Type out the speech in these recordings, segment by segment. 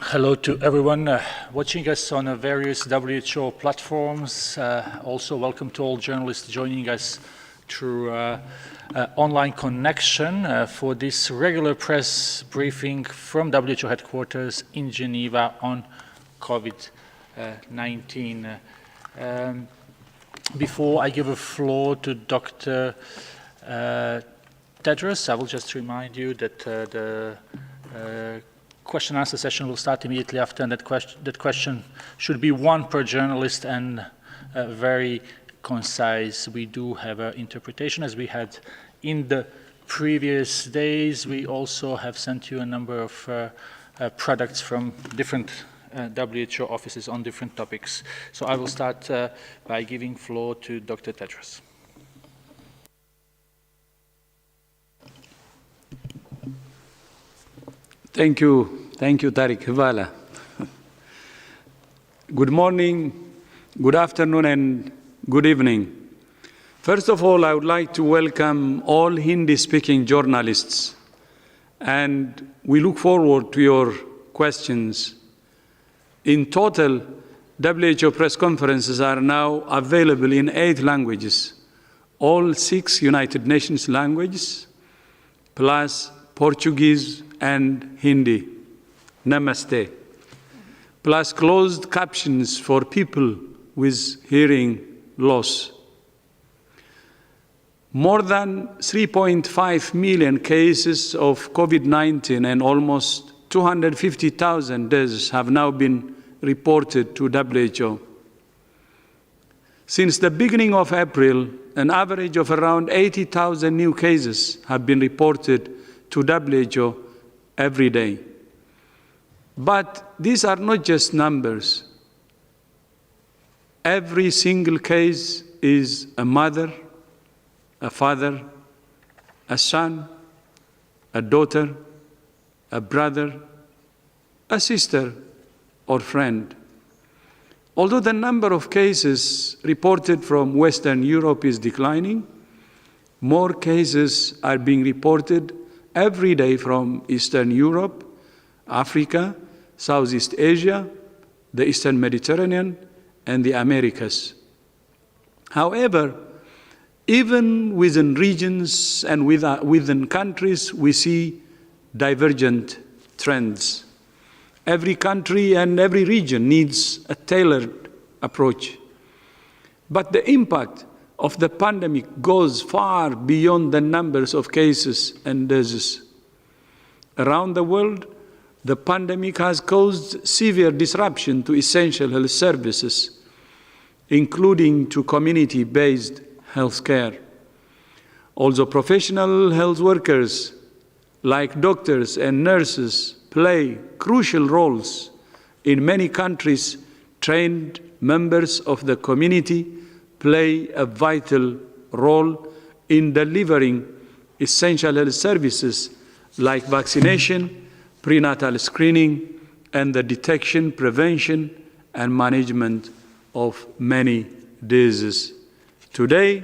Hello to everyone watching us on various WHO platforms. Also welcome to all journalists joining us through online connection for this regular press briefing from WHO headquarters in Geneva on COVID-19. Before I give a floor to Dr. Tedros, I will just remind you that the question and answer session will start immediately after, and that question should be one per journalist and very concise. We do have an interpretation as we had in the previous days. We also have sent you a number of products from different WHO offices on different topics. So I will start by giving floor to Dr. Tedros. Thank you, Tariq Hvala. Good morning, good afternoon, and good evening. First of all, I would like to welcome all Hindi-speaking journalists, and we look forward to your questions. In total, WHO press conferences are now available in 8 languages, all 6 United Nations languages, plus Portuguese and Hindi, Namaste, plus closed captions for people with hearing loss. More than 3.5 million cases of COVID-19 and almost 250,000 deaths have now been reported to WHO. Since the beginning of April, an average of around 80,000 new cases have been reported to WHO every day. But these are not just numbers. Every single case is a mother, a father, a son, a daughter, a brother, a sister, or friend. Although the number of cases reported from Western Europe is declining, more cases are being reported every day from Eastern Europe, Africa, Southeast Asia, the Eastern Mediterranean, and the Americas. However, even within regions and within countries, we see divergent trends. Every country and every region needs a tailored approach. But the impact of the pandemic goes far beyond the numbers of cases and deaths. Around the world, the pandemic has caused severe disruption to essential health services, including to community-based health care. Also, professional health workers, like doctors and nurses, play crucial roles in many countries. Trained members of the community play a vital role in delivering essential health services like vaccination, prenatal screening, and the detection, prevention, and management of many diseases. Today,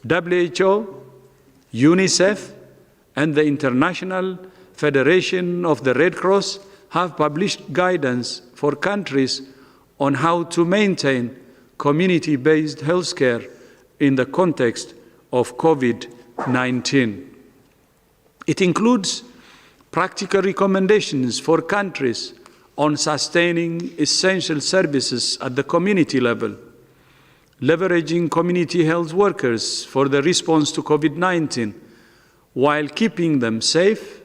WHO, UNICEF, and the International Federation of the Red Cross have published guidance for countries on how to maintain community-based healthcare in the context of COVID-19. It includes practical recommendations for countries on sustaining essential services at the community level, leveraging community health workers for the response to COVID-19 while keeping them safe,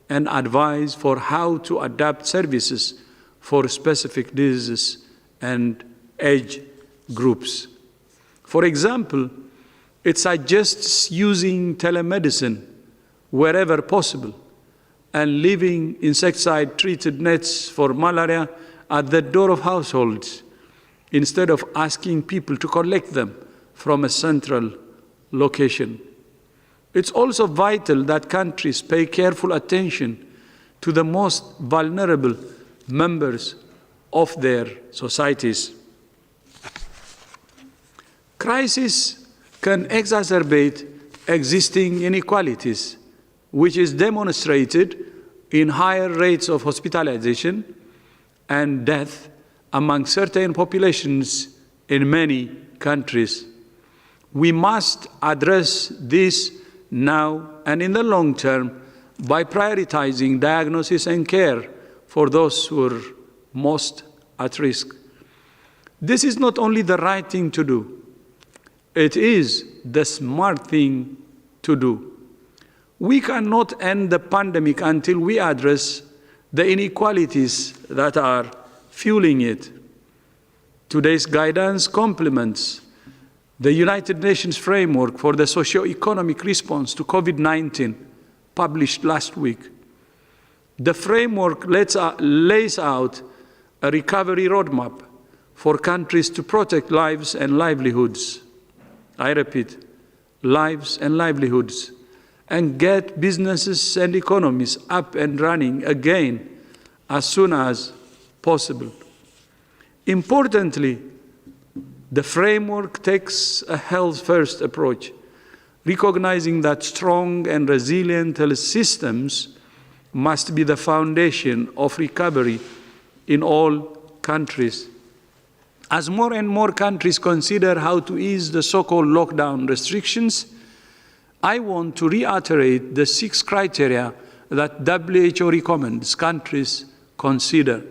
and advice for how to adapt services for specific diseases and age groups. For example, it suggests using telemedicine wherever possible and leaving insecticide-treated nets for malaria at the door of households instead of asking people to collect them from a central location. It's also vital that countries pay careful attention to the most vulnerable members of their societies. Crisis can exacerbate existing inequalities, which is demonstrated in higher rates of hospitalization, and death among certain populations in many countries. We must address this now and in the long term by prioritizing diagnosis and care for those who are most at risk. This is not only the right thing to do, it is the smart thing to do. We cannot end the pandemic until we address the inequalities that are fueling it. Today's guidance complements the United Nations Framework for the Socio-Economic Response to COVID-19, published last week. The framework lays out a recovery roadmap for countries to protect lives and livelihoods. I repeat, lives and livelihoods, and get businesses and economies up and running again as soon as possible. Importantly, the framework takes a health-first approach, recognizing that strong and resilient health systems must be the foundation of recovery in all countries. As more and more countries consider how to ease the so-called lockdown restrictions, I want to reiterate the 6 criteria that WHO recommends countries consider.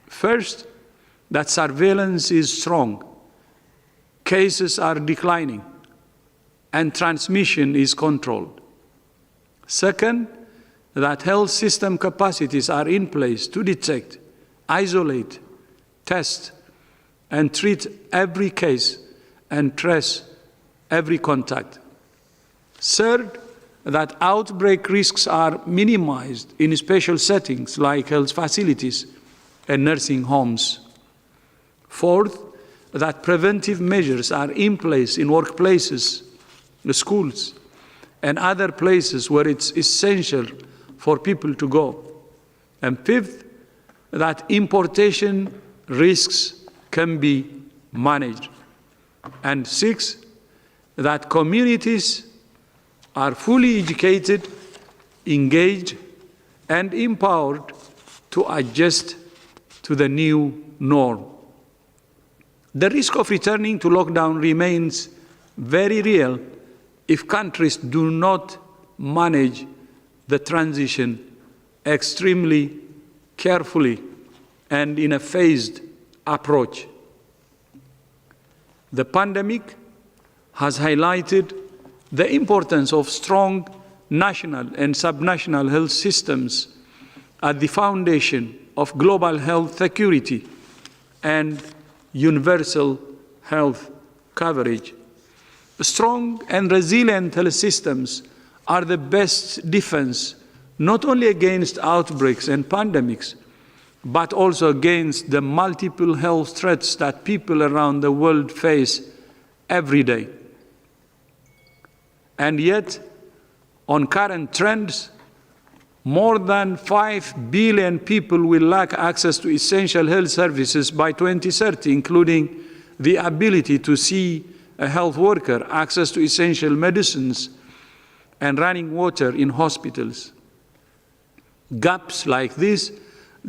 First, that surveillance is strong, cases are declining, and transmission is controlled. Second, that health system capacities are in place to detect, isolate, test, and treat every case and trace every contact. Third, that outbreak risks are minimized in special settings like health facilities and nursing homes. Fourth, that preventive measures are in place in workplaces, the schools, and other places where it's essential for people to go. And fifth, that importation risks can be managed. And sixth, that communities are fully educated, engaged, and empowered to adjust to the new norm. The risk of returning to lockdown remains very real if countries do not manage the transition extremely carefully and in a phased approach. The pandemic has highlighted the importance of strong national and subnational health systems at the foundation of global health security and universal health coverage. Strong and resilient health systems are the best defense not only against outbreaks and pandemics, but also against the multiple health threats that people around the world face every day. And yet, on current trends, more than 5 billion people will lack access to essential health services by 2030, including the ability to see a health worker, access to essential medicines, and running water in hospitals. Gaps like this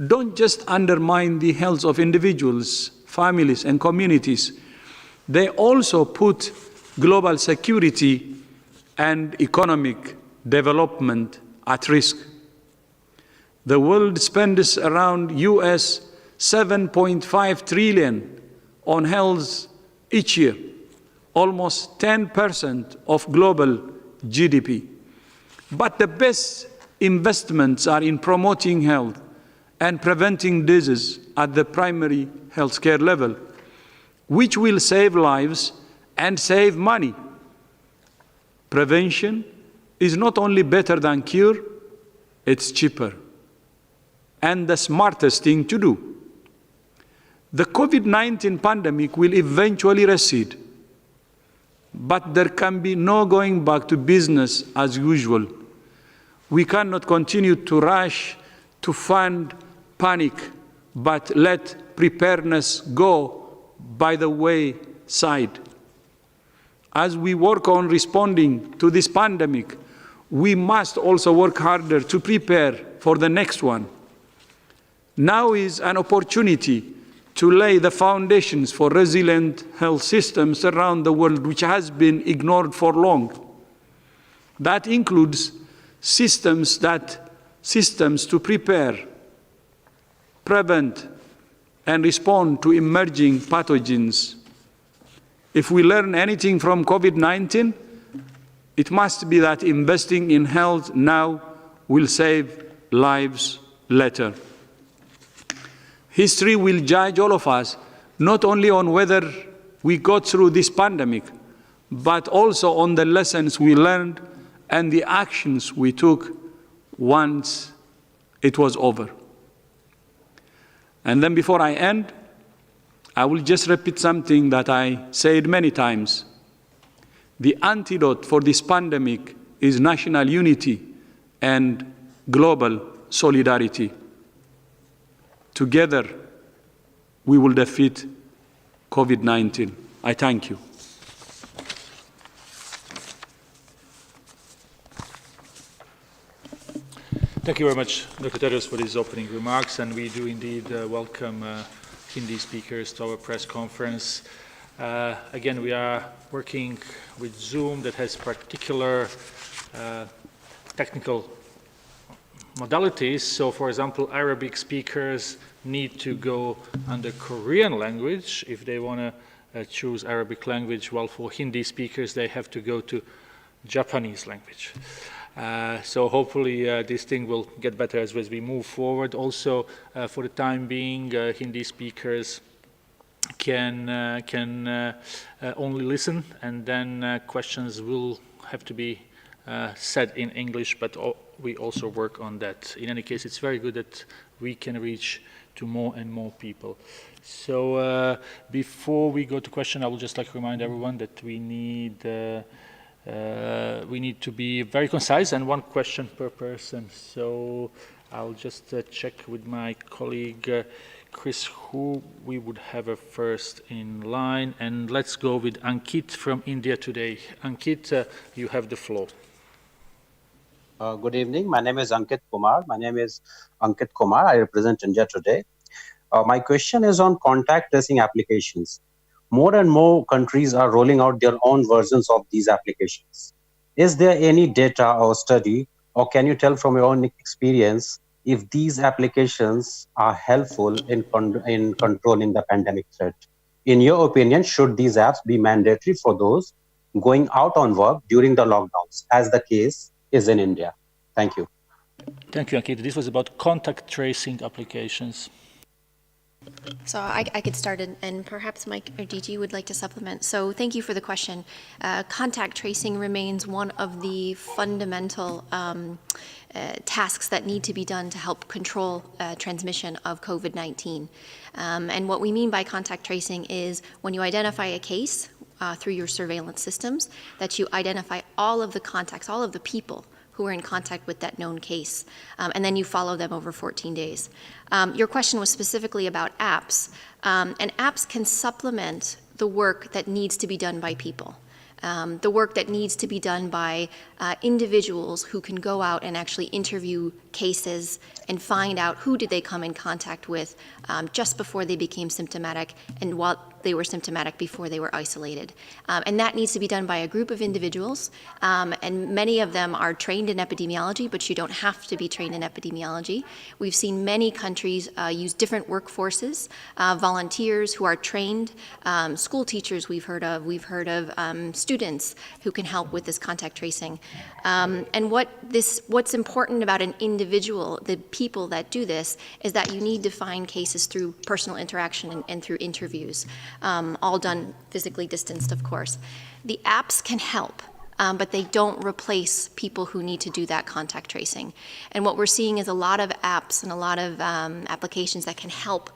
don't just undermine the health of individuals, families, and communities. They also put global security and economic development at risk. The world spends around US $7.5 trillion on health each year, almost 10% of global GDP. But the best investments are in promoting health and preventing disease at the primary healthcare level, which will save lives and save money. Prevention is not only better than cure, it's cheaper and the smartest thing to do. The COVID-19 pandemic will eventually recede, but there can be no going back to business as usual. We cannot continue to rush to fund panic, but let preparedness go by the wayside. As we work on responding to this pandemic, we must also work harder to prepare for the next one. Now is an opportunity to lay the foundations for resilient health systems around the world, which has been ignored for long. That includes systems to prepare, prevent, and respond to emerging pathogens. If we learn anything from COVID-19, it must be that investing in health now will save lives later. History will judge all of us, not only on whether we got through this pandemic, but also on the lessons we learned and the actions we took once it was over. And then before I end, I will just repeat something that I said many times. The antidote for this pandemic is national unity and global solidarity. Together, we will defeat COVID-19. I thank you. Thank you very much, Dr. Tedros, for these opening remarks, and we do indeed welcome Hindi speakers to our press conference. Again, we are working with Zoom that has particular technical modalities. So, for example, Arabic speakers need to go under Korean language if they want to choose Arabic language, while for Hindi speakers they have to go to Japanese language. So hopefully this thing will get better as we move forward. Also, for the time being, Hindi speakers can only listen, and then questions will have to be said in English, but we also work on that. In any case, it's very good that we can reach to more and more people. So before we go to question, I would just like to remind everyone that we need to be very concise and one question per person. So I'll just check with my colleague Chris who we would have first in line, and let's go with Ankit from India Today. Ankit, you have the floor. Good evening. My name is Ankit Kumar. I represent India Today. My question is on contact tracing applications. More and more countries are rolling out their own versions of these applications. Is there any data or study, or can you tell from your own experience if these applications are helpful in controlling the pandemic threat? In your opinion, should these apps be mandatory for those going out on work during the lockdowns, as the case is in India? Thank you. Thank you, Ankit. This was about contact tracing applications. So I could start, and perhaps Mike or DG would like to supplement. So thank you for the question. Contact tracing remains one of the fundamental tasks that need to be done to help control transmission of COVID-19. And what we mean by contact tracing is when you identify a case through your surveillance systems, that you identify all of the contacts, all of the people who are in contact with that known case, and then you follow them over 14 days. Your question was specifically about apps, and apps can supplement the work that needs to be done by people. The work that needs to be done by individuals who can go out and actually interview cases and find out who did they come in contact with just before they became symptomatic and while they were symptomatic before they were isolated. And that needs to be done by a group of individuals, and many of them are trained in epidemiology, but you don't have to be trained in epidemiology. We've seen many countries use different workforces, volunteers who are trained, school teachers we've heard of students who can help with this contact tracing. And what's important about an individual, the people that do this, is that you need to find cases through personal interaction and through interviews, all done physically distanced, of course. The apps can help, but they don't replace people who need to do that contact tracing. And what we're seeing is a lot of apps and a lot of applications that can help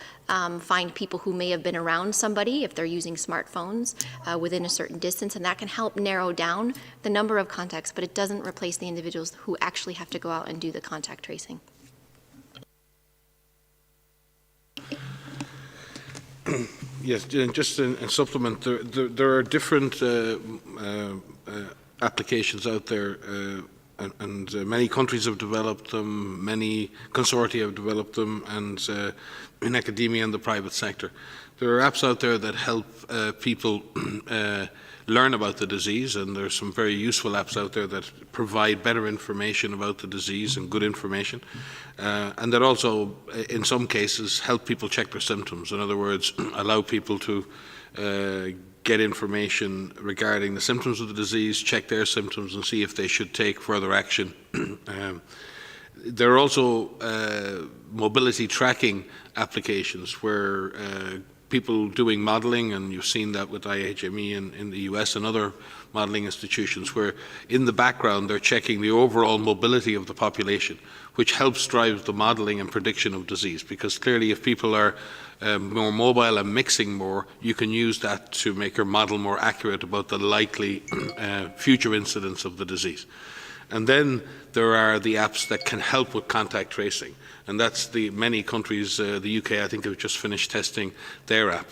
find people who may have been around somebody if they're using smartphones within a certain distance, and that can help narrow down the number of contacts, but it doesn't replace the individuals who actually have to go out and do the contact tracing. Yes, just in supplement, there are different applications out there, and many countries have developed them, many consortia have developed them, and in academia and the private sector. There are apps out there that help people learn about the disease, and there's some very useful apps out there that provide better information about the disease and good information, and that also, in some cases, help people check their symptoms. In other words, allow people to get information regarding the symptoms of the disease, check their symptoms, and see if they should take further action. There are also mobility tracking applications where people doing modelling, and you've seen that with IHME in the US and other modelling institutions, where in the background they're checking the overall mobility of the population, which helps drive the modelling and prediction of disease. Because clearly, if people are more mobile and mixing more, you can use that to make your model more accurate about the likely future incidence of the disease. And then there are the apps that can help with contact tracing. And that's many countries, the UK I think have just finished testing their app.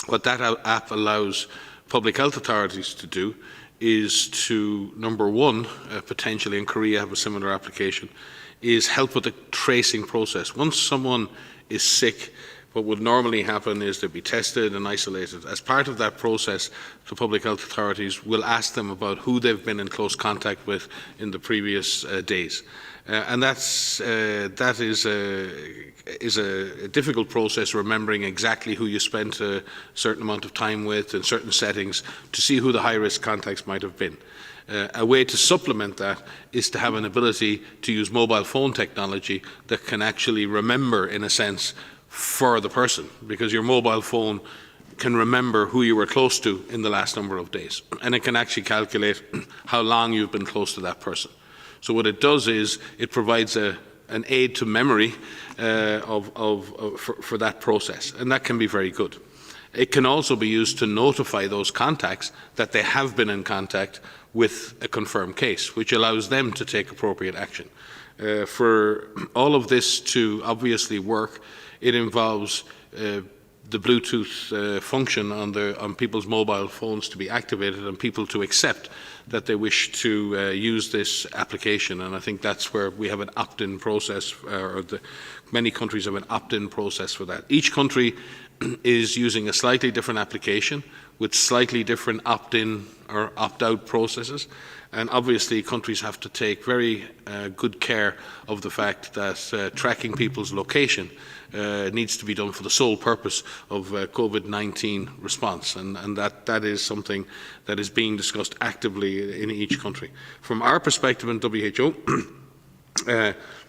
What that app allows public health authorities to do is to, number one, potentially in Korea have a similar application, is help with the tracing process. Once someone is sick, what would normally happen is they'd be tested and isolated. As part of that process, the public health authorities will ask them about who they've been in close contact with in the previous days. And that is a difficult process, remembering exactly who you spent a certain amount of time with in certain settings to see who the high-risk contacts might have been. A way to supplement that is to have an ability to use mobile phone technology that can actually remember, in a sense, for the person, because your mobile phone can remember who you were close to in the last number of days, and it can actually calculate how long you've been close to that person. So what it does is it provides an aid to memory for that process, and that can be very good. It can also be used to notify those contacts that they have been in contact with a confirmed case, which allows them to take appropriate action. For all of this to obviously work, it involves the Bluetooth function on people's mobile phones to be activated and people to accept that they wish to use this application. And I think that's where we have an opt-in process, many countries have an opt-in process for that. Each country is using a slightly different application with slightly different opt-in or opt-out processes. And obviously, countries have to take very good care of the fact that tracking people's location needs to be done for the sole purpose of COVID-19 response, and that is something that is being discussed actively in each country. From our perspective in WHO,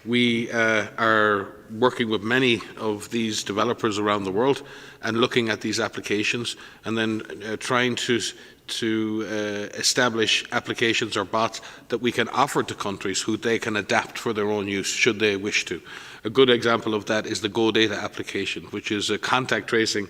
we are working with many of these developers around the world and looking at these applications and then trying to establish applications or bots that we can offer to countries who they can adapt for their own use should they wish to. A good example of that is the GoData application, which is a contact tracing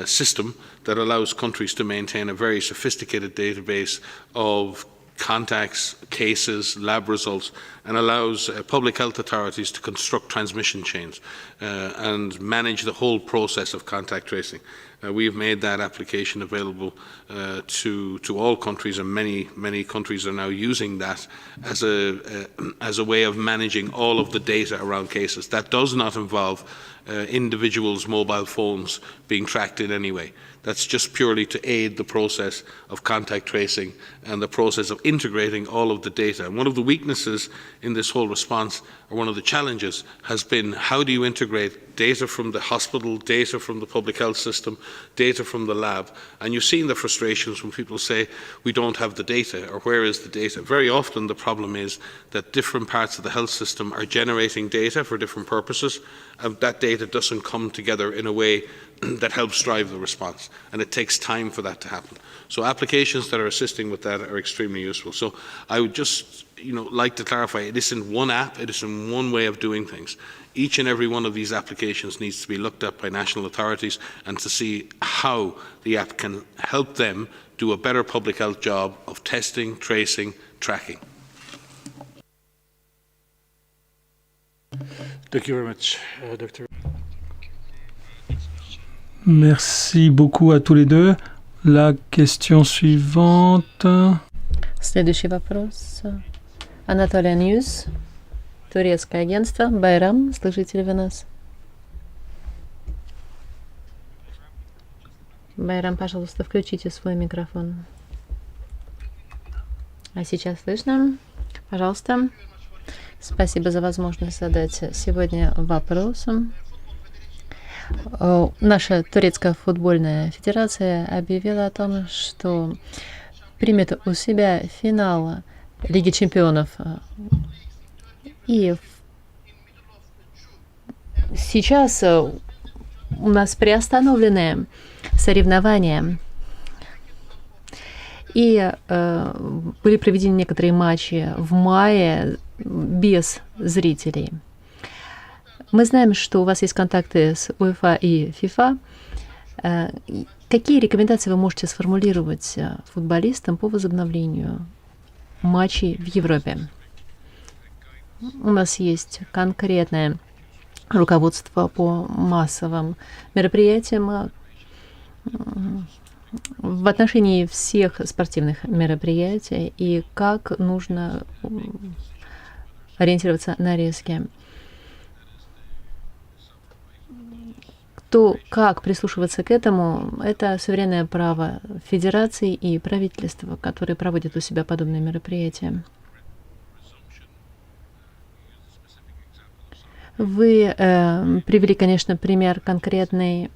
system that allows countries to maintain a very sophisticated database of contacts, cases, lab results, and allows public health authorities to construct transmission chains and manage the whole process of contact tracing. We have made that application available to all countries, and many countries are now using that as a way of managing all of the data around cases. That does not involve individuals' mobile phones being tracked in any way. That's just purely to aid the process of contact tracing and the process of integrating all of the data. And one of the weaknesses in this whole response, or one of the challenges, has been how do you integrate data from the hospital, data from the public health system, data from the lab. And you've seen the frustrations when people say, we don't have the data, or where is the data? Very often the problem is that different parts of the health system are generating data for different purposes, and that data doesn't come together in a way that helps drive the response, and it takes time for that to happen. So applications that are assisting with that are extremely useful. So I would just like to clarify, it isn't one app, it isn't one way of doing things. Each and every one of these applications needs to be looked at by national authorities and to see how the app can help them do a better public health job of testing, tracing, tracking. Thank you very much, Dr. Merci beaucoup à tous les deux. La question suivante. Следующий вопрос Анатолия Ньюс, турецкое агентство. Байрам, слышите ли вы нас? Байрам, пожалуйста, включите свой микрофон. А сейчас слышно? Пожалуйста. Спасибо за возможность задать сегодня вопрос. Наша турецкая футбольная федерация объявила о том, что примет у себя финал Лиги чемпионов. И сейчас у нас приостановлены соревнования. И были проведены некоторые матчи в мае без зрителей. Мы знаем, что у вас есть контакты с УЕФА и ФИФА. Какие рекомендации вы можете сформулировать футболистам по возобновлению матчей в Европе? У нас есть конкретное руководство по массовым мероприятиям в отношении всех спортивных мероприятий и как нужно ориентироваться на риски. То, как прислушиваться к этому, это суверенное право федераций и правительства, которые проводят у себя подобные мероприятия. Вы привели, конечно, пример конкретный,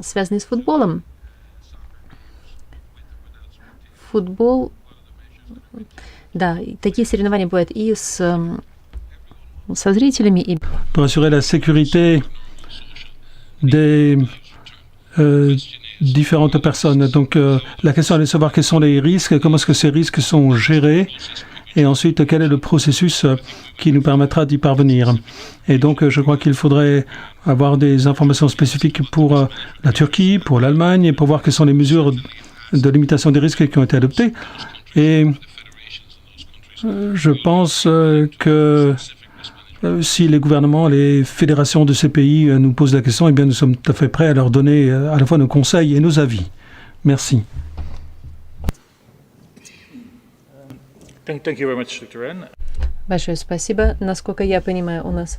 связанный с футболом. Футбол, да, такие соревнования бывают и со зрителями, и... Pour assurer la sécurité des différentes personnes. Donc la question est de savoir quels sont les risques, comment est-ce que ces risques sont gérés, et ensuite quel est le processus qui nous permettra d'y parvenir. Et donc je crois qu'il faudrait avoir des informations spécifiques pour la Turquie, pour l'Allemagne, et pour voir quelles sont les mesures de limitation des risques qui ont été adoptées. Et je pense que si les gouvernements, les fédérations de ces pays nous posent la question, eh bien nous sommes tout à fait prêts à leur donner à la fois nos conseils et nos avis. Merci. Thank you very much, Dr. Ren. Большое спасибо. Насколько я понимаю, у нас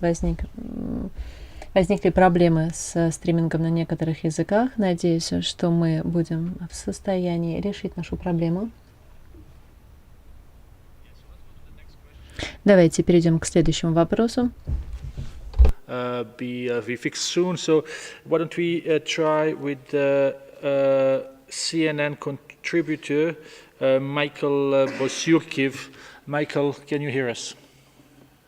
возникли проблемы с стримингом на некоторых языках. Надеюсь, что мы будем в состоянии решить нашу проблему. Давайте перейдем к следующему вопросу. Be fixed soon. So why don't we try with CNN contributor Michael Bosyurkiv. Michael, can you hear us?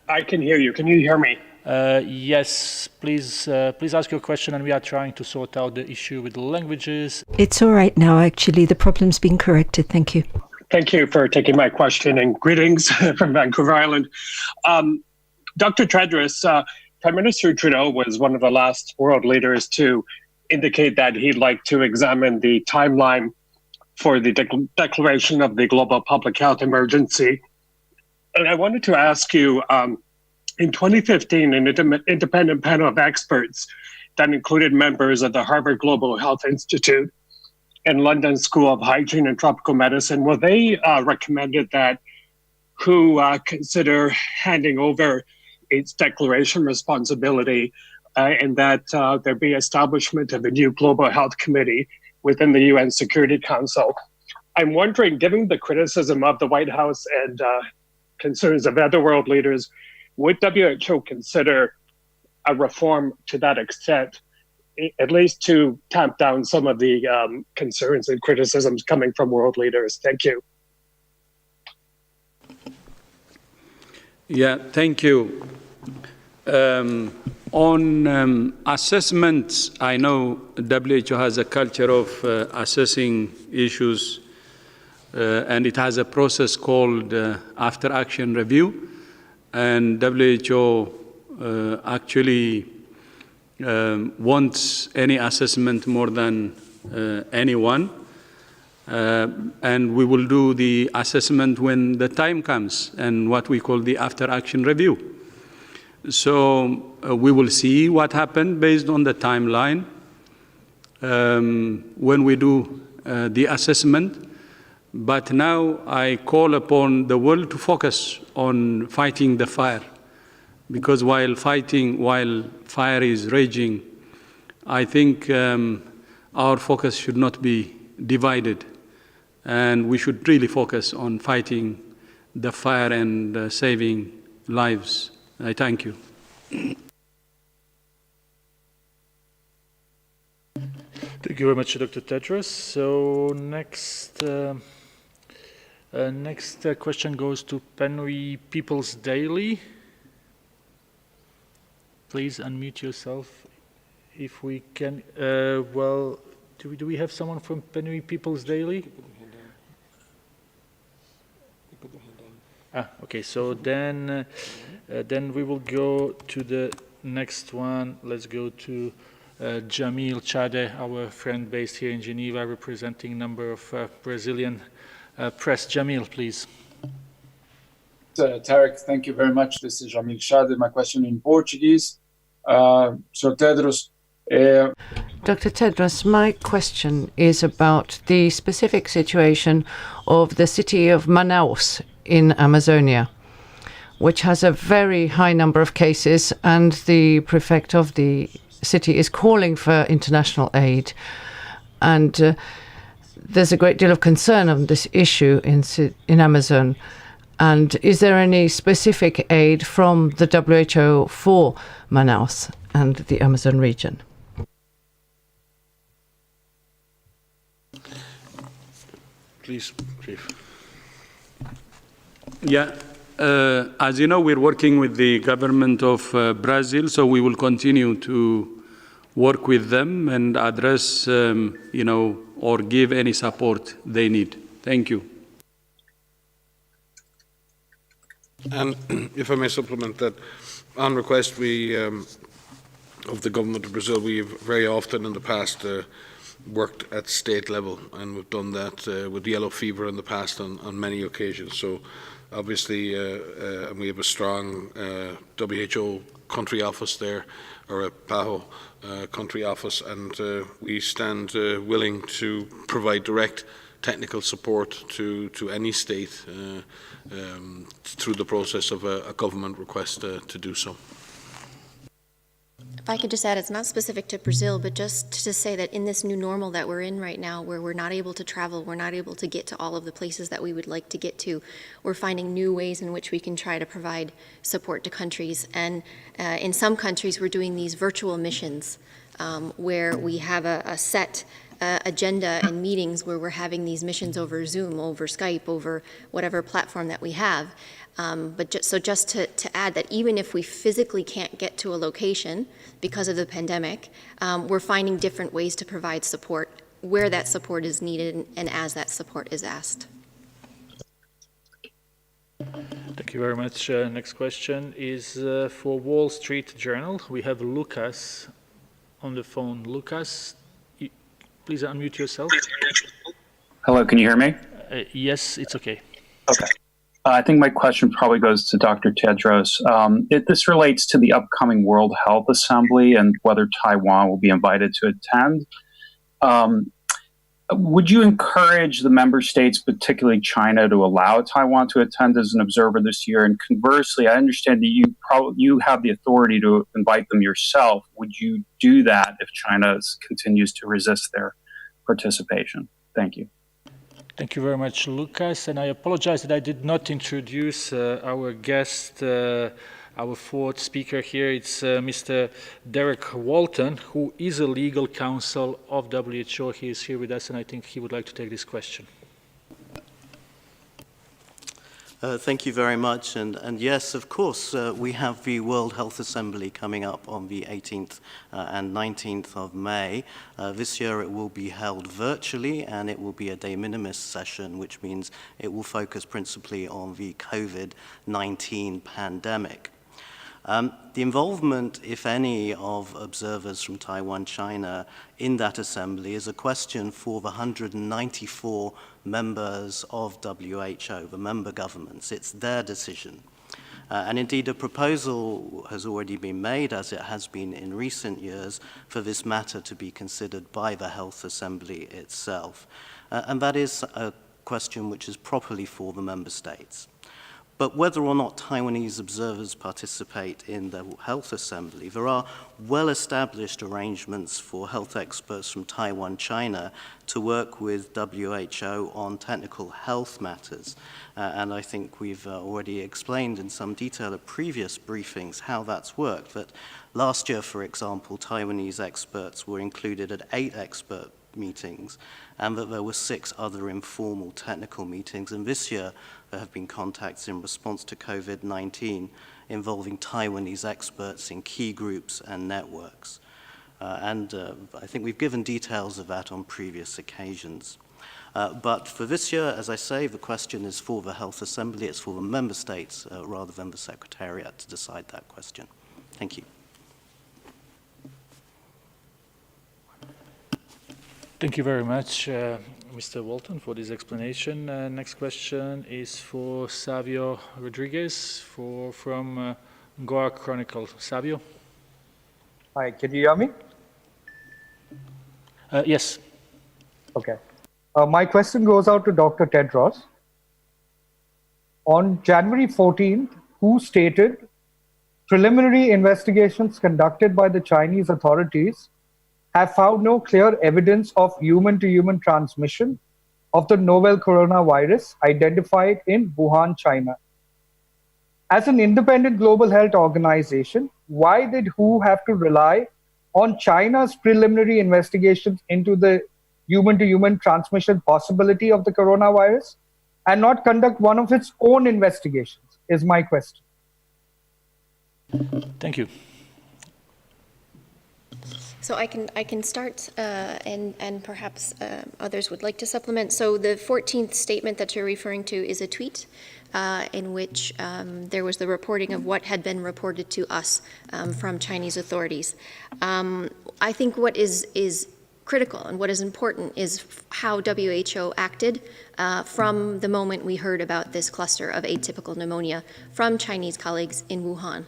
I can hear you. Can you hear me? Yes, please ask your question, and we are trying to sort out the issue with the languages. It's all right now, actually. The problem's been corrected. Thank you. Thank you for taking my question, and greetings from Vancouver Island. Dr. Tedros, Prime Minister Trudeau was one of the last world leaders to indicate that he'd like to examine the timeline for the declaration of the global public health emergency. And I wanted to ask you, in 2015, an independent panel of experts that included members of the Harvard Global Health Institute and London School of Hygiene and Tropical Medicine, well, they recommended that WHO consider handing over its declaration responsibility and that there be establishment of a new global health committee within the UN Security Council. I'm wondering, given the criticism of the White House and concerns of other world leaders, would WHO consider a reform to that extent, at least to tamp down some of the concerns and criticisms coming from world leaders? Thank you. Yeah, thank you. On assessments, I know WHO has a culture of assessing issues, and it has a process called after action review. And WHO actually wants any assessment more than anyone. And we will do the assessment when the time comes, and what we call the after action review. So we will see what happened based on the timeline when we do the assessment. But now I call upon the world to focus on fighting the fire, because while fire is raging, I think our focus should not be divided, and we should really focus on fighting the fire and saving lives. I thank you. Thank you very much, Dr. Tedros. So next question goes to Penui People's Daily. Please unmute yourself if we can. Well, do we have someone from Penui People's Daily? Okay, so then we will go to the next one. Let's go to Jamil Chade, our friend based here in Geneva, representing a number of Brazilian press. Jamil, please. Tarek, thank you very much. This is Jamil Chade. My question in Portuguese. So Tedros. Dr. Tedros, my question is about the specific situation of the city of Manaus in Amazonia, which has a very high number of cases, and the prefect of the city is calling for international aid. And there's a great deal of concern on this issue in Amazon. And is there any specific aid from the WHO for Manaus and the Amazon region? Please, Chief. Yeah, as you know, we're working with the government of Brazil, so we will continue to work with them and address, or give any support they need. Thank you. And if I may supplement that, on request of the government of Brazil, we have very often in the past worked at state level, and we've done that with yellow fever in the past on many occasions. So obviously, and we have a strong WHO country office there, or a PAHO country office, and we stand willing to provide direct technical support to any state through the process of a government request to do so. If I could just add, it's not specific to Brazil, but just to say that in this new normal that we're in right now, where we're not able to travel, we're not able to get to all of the places that we would like to get to, we're finding new ways in which we can try to provide support to countries. And in some countries, we're doing these virtual missions where we have a set agenda and meetings where we're having these missions over Zoom, over Skype, over whatever platform that we have. But just to add that even if we physically can't get to a location because of the pandemic, we're finding different ways to provide support where that support is needed and as that support is asked. Thank you very much. Next question is for Wall Street Journal. We have Lucas on the phone. Lucas, please unmute yourself. Hello, can you hear me? Yes, it's okay. Okay. I think my question probably goes to Dr. Tedros. This relates to the upcoming World Health Assembly and whether Taiwan will be invited to attend. Would you encourage the member states, particularly China, to allow Taiwan to attend as an observer this year? And conversely, I understand that you have the authority to invite them yourself. Would you do that if China continues to resist their participation? Thank you. Thank you very much, Lucas. And I apologize that I did not introduce our guest, our fourth speaker here. It's Mr. Derek Walton, who is a legal counsel of WHO. He is here with us, and I think he would like to take this question. Thank you very much. And yes, of course, we have the World Health Assembly coming up on the 18th and 19th of May. This year it will be held virtually, and it will be a de minimis session, which means it will focus principally on the COVID-19 pandemic. The involvement, if any, of observers from Taiwan, China in that assembly is a question for the 194 members of WHO, the member governments. It's their decision. And indeed, a proposal has already been made, as it has been in recent years, for this matter to be considered by the Health Assembly itself. And that is a question which is properly for the member states. But whether or not Taiwanese observers participate in the Health Assembly, there are well-established arrangements for health experts from Taiwan, China, to work with WHO on technical health matters. And I think we've already explained in some detail at previous briefings how that's worked. That last year, for example, Taiwanese experts were included at 8 expert meetings, and that there were 6 other informal technical meetings. And this year, there have been contacts in response to COVID-19 involving Taiwanese experts in key groups and networks. I think we've given details of that on previous occasions. But for this year, as I say, the question is for the Health Assembly. It's for the member states rather than the Secretariat to decide that question. Thank you. Thank you very much, Mr. Walton, for this explanation. Next question is for Savio Rodriguez from Goa Chronicle. Savio? Hi, can you hear me? Yes. Okay. My question goes out to Dr. Tedros. On January 14th, WHO stated preliminary investigations conducted by the Chinese authorities have found no clear evidence of human-to-human transmission of the novel coronavirus identified in Wuhan, China. As an independent global health organization, why did WHO have to rely on China's preliminary investigations into the human-to-human transmission possibility of the coronavirus and not conduct one of its own investigations, is my question. Thank you. So I can start, and perhaps others would like to supplement. So the 14th statement that you're referring to is a tweet in which there was the reporting of what had been reported to us from Chinese authorities. I think what is critical and what is important is how WHO acted from the moment we heard about this cluster of atypical pneumonia from Chinese colleagues in Wuhan.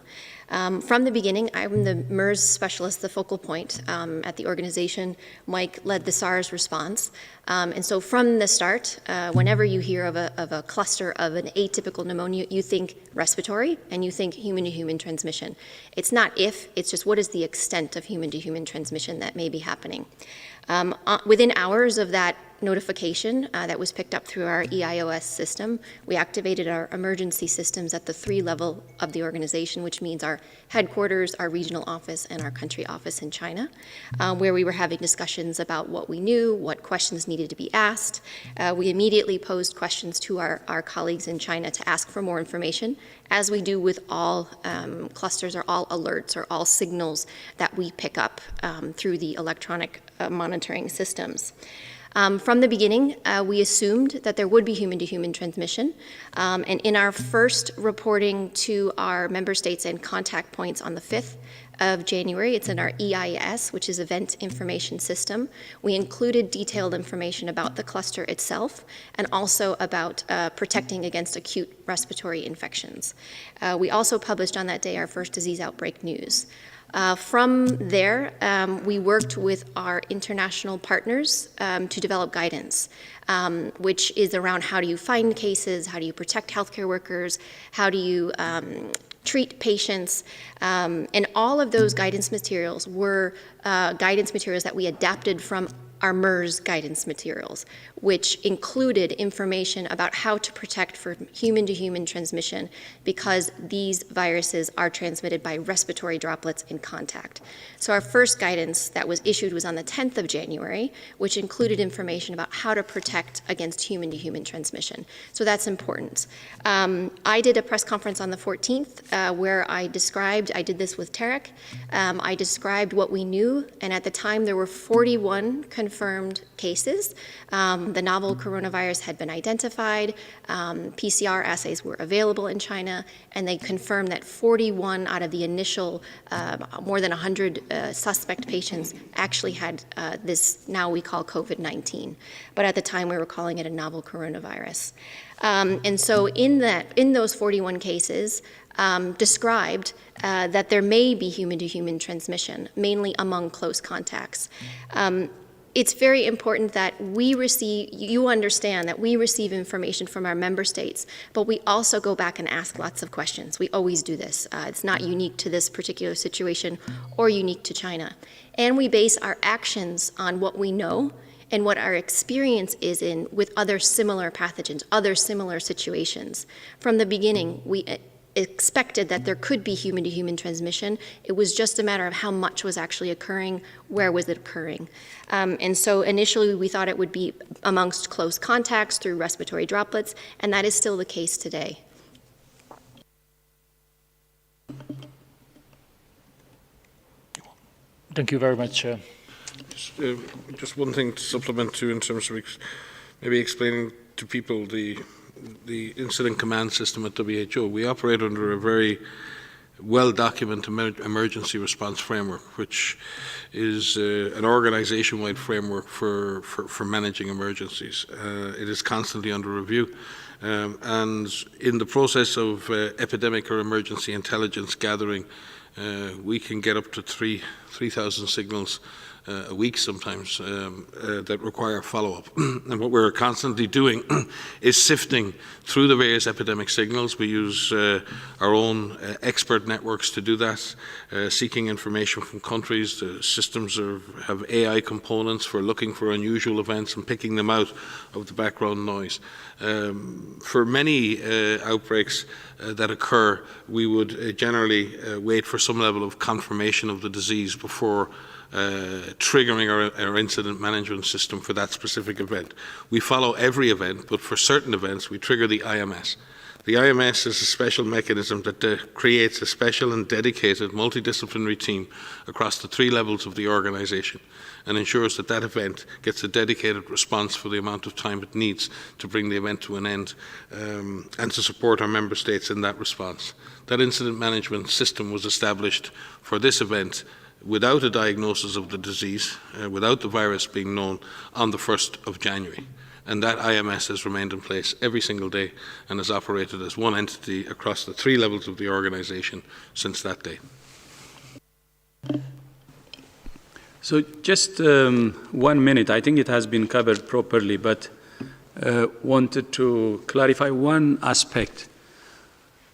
From the beginning, I'm the MERS specialist, the focal point at the organization. Mike led the SARS response. And so from the start, whenever you hear of a cluster of an atypical pneumonia, you think respiratory and you think human-to-human transmission. It's not if, it's just what is the extent of human-to-human transmission that may be happening. Within hours of that notification that was picked up through our EIOS system, we activated our emergency systems at the 3 level of the organization, which means our headquarters, our regional office, and our country office in China, where we were having discussions about what we knew, what questions needed to be asked. We immediately posed questions to our colleagues in China to ask for more information, as we do with all clusters or all alerts or all signals that we pick up through the electronic monitoring systems. From the beginning, we assumed that there would be human-to-human transmission, and in our first reporting to our member states and contact points on the 5th of January, it's in our EIS, which is Event Information System, we included detailed information about the cluster itself and also about protecting against acute respiratory infections. We also published on that day our first disease outbreak news. From there, we worked with our international partners to develop guidance, which is around how do you find cases, how do you protect healthcare workers, how do you treat patients, and all of those guidance materials were guidance materials that we adapted from our MERS guidance materials, which included information about how to protect for human-to-human transmission because these viruses are transmitted by respiratory droplets in contact. So our first guidance that was issued was on the 10th of January, which included information about how to protect against human-to-human transmission. So that's important. I did a press conference on the 14th where I did this with Tarek, I described what we knew, and at the time there were 41 confirmed cases. The novel coronavirus had been identified, PCR assays were available in China, and they confirmed that 41 out of the initial more than 100 suspect patients actually had this now we call COVID-19. But at the time we were calling it a novel coronavirus. And so in those 41 cases, described that there may be human-to-human transmission, mainly among close contacts. it's very important that you understand that we receive information from our member states, but we also go back and ask lots of questions. We always do this. It's not unique to this particular situation or unique to China. And we base our actions on what we know and what our experience is with other similar pathogens, other similar situations. From the beginning, we expected that there could be human-to-human transmission. It was just a matter of how much was actually occurring, where was it occurring. And so initially we thought it would be amongst close contacts through respiratory droplets, and that is still the case today. Thank you very much. Just one thing to supplement to in terms of maybe explaining to people the incident command system at WHO. We operate under a very well-documented emergency response framework, which is an organization-wide framework for managing emergencies. It is constantly under review. And in the process of epidemic or emergency intelligence gathering, we can get up to 3,000 signals a week sometimes that require follow-up. And what we're constantly doing is sifting through the various epidemic signals. We use our own expert networks to do that, seeking information from countries. The systems have AI components for looking for unusual events and picking them out of the background noise. For many outbreaks that occur, we would generally wait for some level of confirmation of the disease before triggering our incident management system for that specific event. We follow every event, but for certain events we trigger the IMS. The IMS is a special mechanism that creates a special and dedicated multidisciplinary team across the 3 levels of the organization and ensures that that event gets a dedicated response for the amount of time it needs to bring the event to an end and to support our member states in that response. That incident management system was established for this event without a diagnosis of the disease, without the virus being known, on the 1st of January. And that IMS has remained in place every single day and has operated as one entity across the 3 levels of the organization since that day. So just 1 minute. I think it has been covered properly, but wanted to clarify one aspect.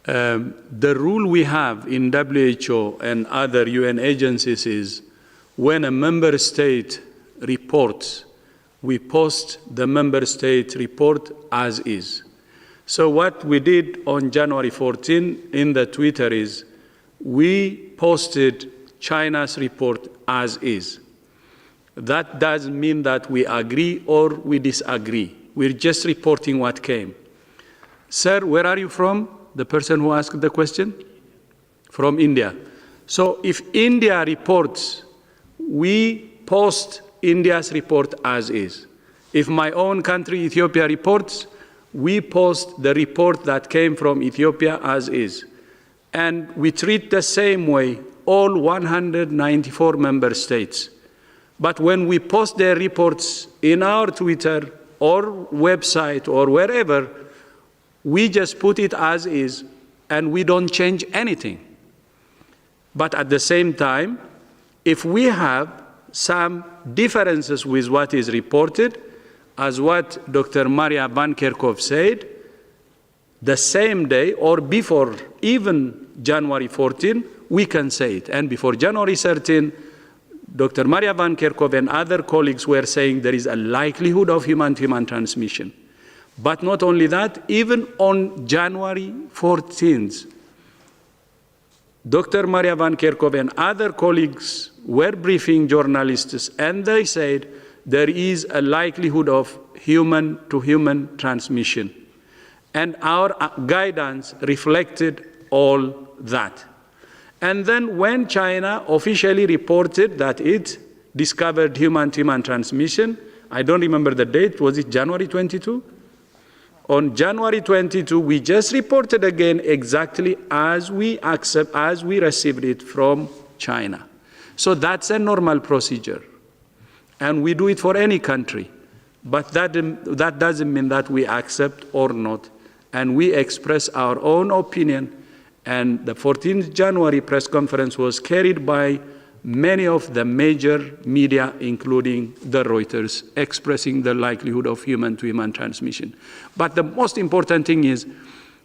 The rule we have in WHO and other UN agencies is when a member state reports, we post the member state report as is. So what we did on January 14 in the Twitter is we posted China's report as is. That doesn't mean that we agree or we disagree. We're just reporting what came. Sir, where are you from? The person who asked the question? From India. So if India reports, we post India's report as is. If my own country, Ethiopia, reports, we post the report that came from Ethiopia as is. And we treat the same way all 194 member states. But when we post their reports in our Twitter or website or wherever, we just put it as is, and we don't change anything. But at the same time, if we have some differences with what is reported, as what Dr. Maria Van Kerkhove said, the same day or before even January 14, we can say it. And before January 13, Dr. Maria Van Kerkhove and other colleagues were saying there is a likelihood of human-to-human transmission. But not only that, even on January 14th, Dr. Maria Van Kerkhove and other colleagues were briefing journalists, and they said there is a likelihood of human-to-human transmission. And our guidance reflected all that. And then when China officially reported that it discovered human-to-human transmission, I don't remember the date, was it January 22? On January 22, we just reported again exactly as we received it from China. So that's a normal procedure. And we do it for any country. But that doesn't mean that we accept or not. And we express our own opinion. And the 14th January press conference was carried by many of the major media, including the Reuters, expressing the likelihood of human-to-human transmission. But the most important thing is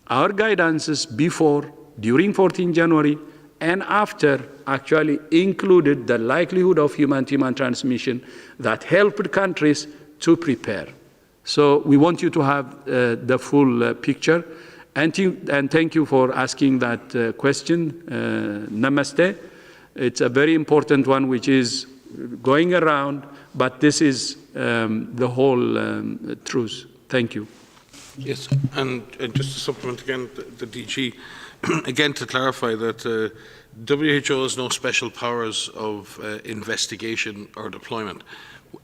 our guidances before, during 14 January, and after actually included the likelihood of human-to-human transmission that helped countries to prepare. So we want you to have the full picture. And thank you for asking that question. Namaste. It's a very important one which is going around, but this is the whole truth. Thank you. Yes, and just to supplement again, the DG, again to clarify that WHO has no special powers of investigation or deployment.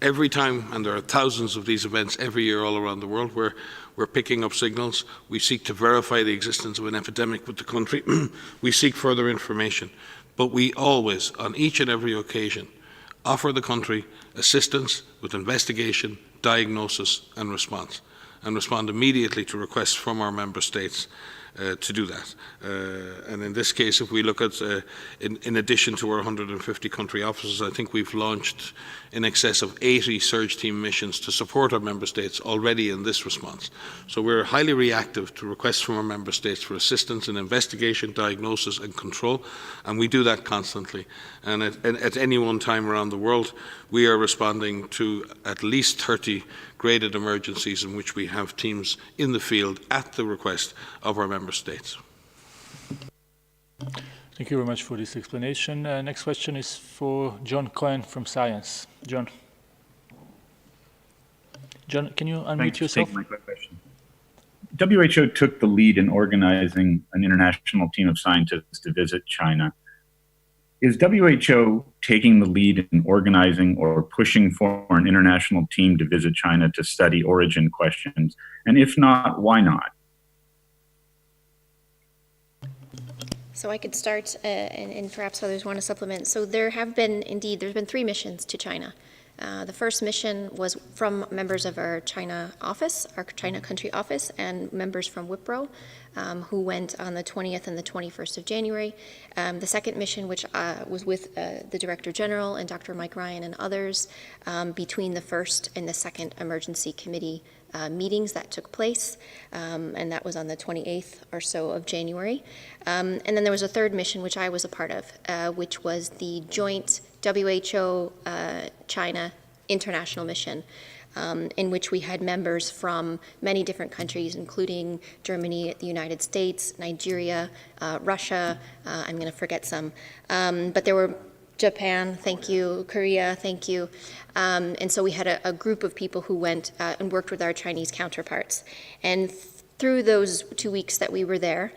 Every time, and there are thousands of these events every year all around the world, where we're picking up signals, we seek to verify the existence of an epidemic with the country, we seek further information. But we always, on each and every occasion, offer the country assistance with investigation, diagnosis and respond immediately to requests from our member states to do that. And in this case, if we look at, in addition to our 150 country offices, I think we've launched in excess of 80 surge team missions to support our member states already in this response. So we're highly reactive to requests from our member states for assistance in investigation, diagnosis and control, and we do that constantly. And at any one time around the world, we are responding to at least 30 graded emergencies in which we have teams in the field at the request of our member states. Thank you very much for this explanation. Next question is for John Cohen from Science. John, can you unmute yourself? Thanks for taking my question. WHO took the lead in organizing an international team of scientists to visit China. Is WHO taking the lead in organizing or pushing for an international team to visit China to study origin questions? And if not, why not? So I could start, and perhaps others want to supplement. So there's been 3 missions to China. The first mission was from members of our China office, our China country office, and members from WIPRO, who went on the 20th and the 21st of January. The second mission, which was with the Director General and Dr. Mike Ryan and others, between the first and the second emergency committee meetings that took place, and that was on the 28th or so of January. And then there was a third mission, which I was a part of, which was the joint WHO-China international mission, in which we had members from many different countries, including Germany, the United States, Nigeria, Russia, I'm going to forget some, but there were Japan, thank you, Korea, thank you. And so we had a group of people who went and worked with our Chinese counterparts. And through those 2 weeks that we were there,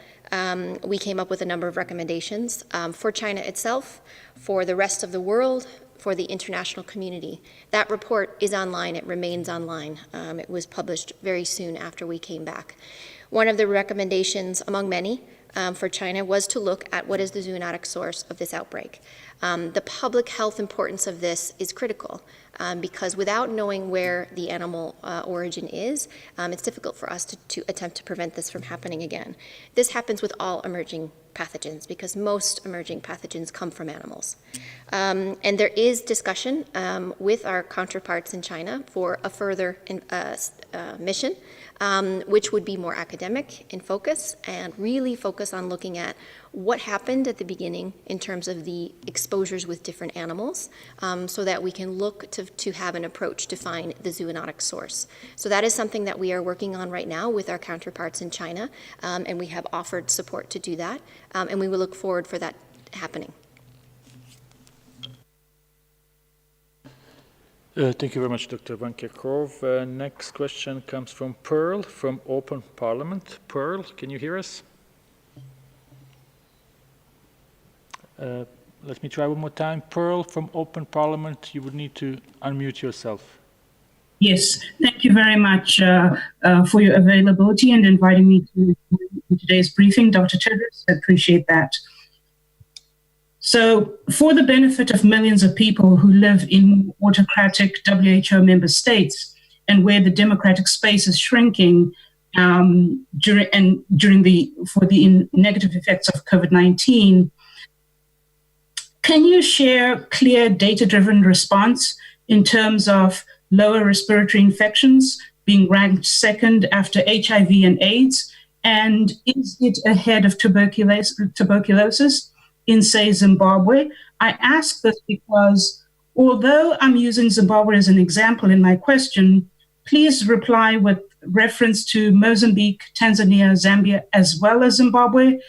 we came up with a number of recommendations for China itself, for the rest of the world, for the international community. That report is online, it remains online. It was published very soon after we came back. One of the recommendations, among many, for China was to look at what is the zoonotic source of this outbreak. The public health importance of this is critical because without knowing where the animal origin is, it's difficult for us to attempt to prevent this from happening again. This happens with all emerging pathogens because most emerging pathogens come from animals. And there is discussion with our counterparts in China for a further mission, which would be more academic in focus and really focus on looking at what happened at the beginning in terms of the exposures with different animals, so that we can look to have an approach to find the zoonotic source. So that is something that we are working on right now with our counterparts in China, and we have offered support to do that, and we will look forward for that happening. Thank you very much, Dr. Van Kerkhove. Next question comes from Pearl from Open Parliament. Pearl, can you hear us? Let me try one more time. Pearl from Open Parliament, you would need to unmute yourself. Yes, thank you very much for your availability and inviting me to today's briefing, Dr. Tedros. I appreciate that. So, for the benefit of millions of people who live in autocratic WHO member states and where the democratic space is shrinking for the negative effects of COVID-19, Can you share clear data-driven response in terms of lower respiratory infections being ranked second after HIV and AIDS? And is it ahead of tuberculosis in, say, Zimbabwe? I ask this because although I'm using Zimbabwe as an example in my question, please reply with reference to Mozambique, Tanzania, Zambia, as well as Zimbabwe,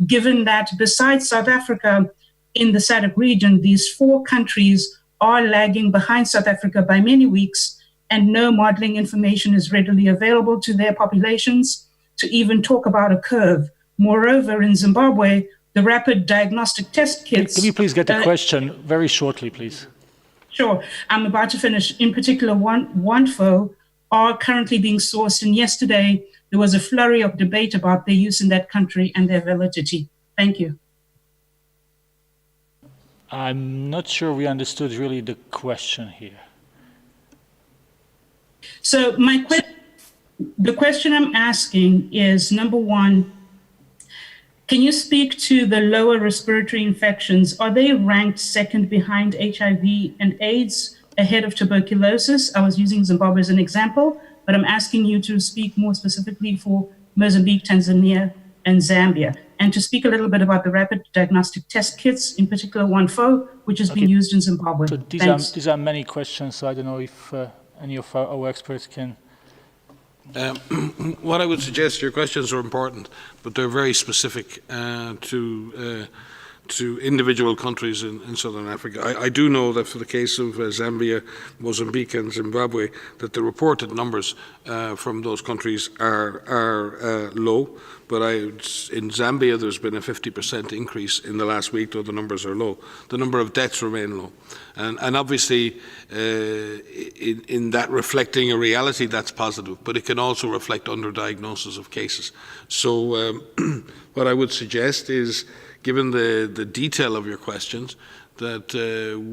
given that besides South Africa, in the SADC region, these 4 countries are lagging behind South Africa by many weeks, and no modeling information is readily available to their populations to even talk about a curve. Moreover, in Zimbabwe, the rapid diagnostic test kits... Can you please get the question very shortly, please? Sure. I'm about to finish. In particular, OneFo are currently being sourced, and yesterday there was a flurry of debate about their use in that country and their validity. Thank you. I'm not sure we understood really the question here. So the question I'm asking is, number one, can you speak to the lower respiratory infections? Are they ranked second behind HIV and AIDS, ahead of tuberculosis? I was using Zimbabwe as an example, but I'm asking you to speak more specifically for Mozambique, Tanzania, and Zambia, and to speak a little bit about the rapid diagnostic test kits, in particular OneFo, which is being used in Zimbabwe. So these are many questions, so I don't know if any of our experts can... What I would suggest, your questions are important, but they're very specific to individual countries in Southern Africa. I do know that for the case of Zambia, Mozambique and Zimbabwe, that the reported numbers from those countries are low, but in Zambia there's been a 50% increase in the last week, though the numbers are low. The number of deaths remain low. And obviously in that reflecting a reality, that's positive, but it can also reflect underdiagnosis of cases. So what I would suggest is, given the detail of your questions, that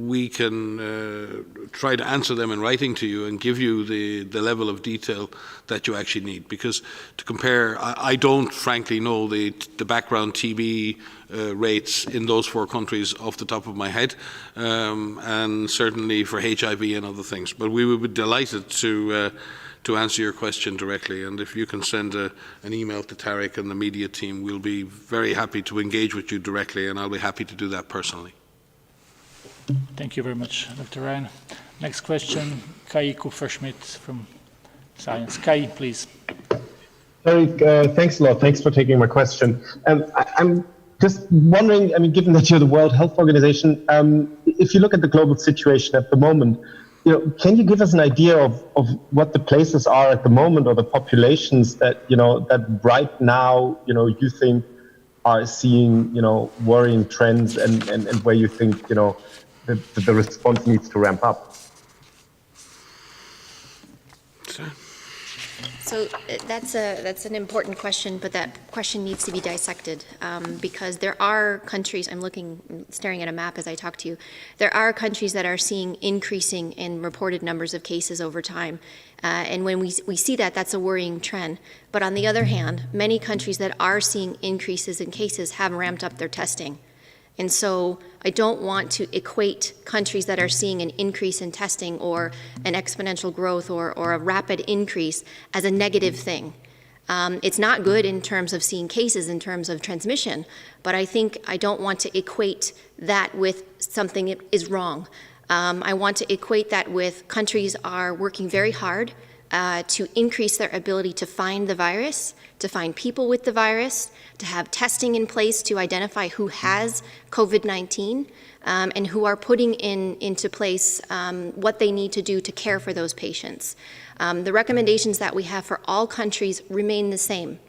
we can try to answer them in writing to you and give you the level of detail that you actually need. Because to compare, I don't frankly know the background TB rates in those 4 countries off the top of my head, and certainly for HIV and other things. But we would be delighted to answer your question directly, and if you can send an email to Tarek and the media team, we'll be very happy to engage with you directly, and I'll be happy to do that personally. Thank you very much, Dr. Ryan. Next question, Kai Kupferschmidt from Science. Kai, please. Tarek, thanks a lot. Thanks for taking my question. I'm just wondering, I mean, given that you're the World Health Organization, if you look at the global situation at the moment, can you give us an idea of what the places are at the moment, or the populations that, that right now, you think are seeing, worrying trends, and where you think, the response needs to ramp up? So that's an important question, but that question needs to be dissected because there are countries, staring at a map as I talk to you, there are countries that are seeing increasing in reported numbers of cases over time. And when we see that, that's a worrying trend. But on the other hand, many countries that are seeing increases in cases have ramped up their testing. And so I don't want to equate countries that are seeing an increase in testing or an exponential growth or a rapid increase as a negative thing. It's not good in terms of seeing cases, in terms of transmission, but I think I don't want to equate that with something that is wrong. I want to equate that with countries are working very hard to increase their ability to find the virus, to find people with the virus, to have testing in place to identify who has COVID-19, and who are putting into place what they need to do to care for those patients. The recommendations that we have for all countries remain the same.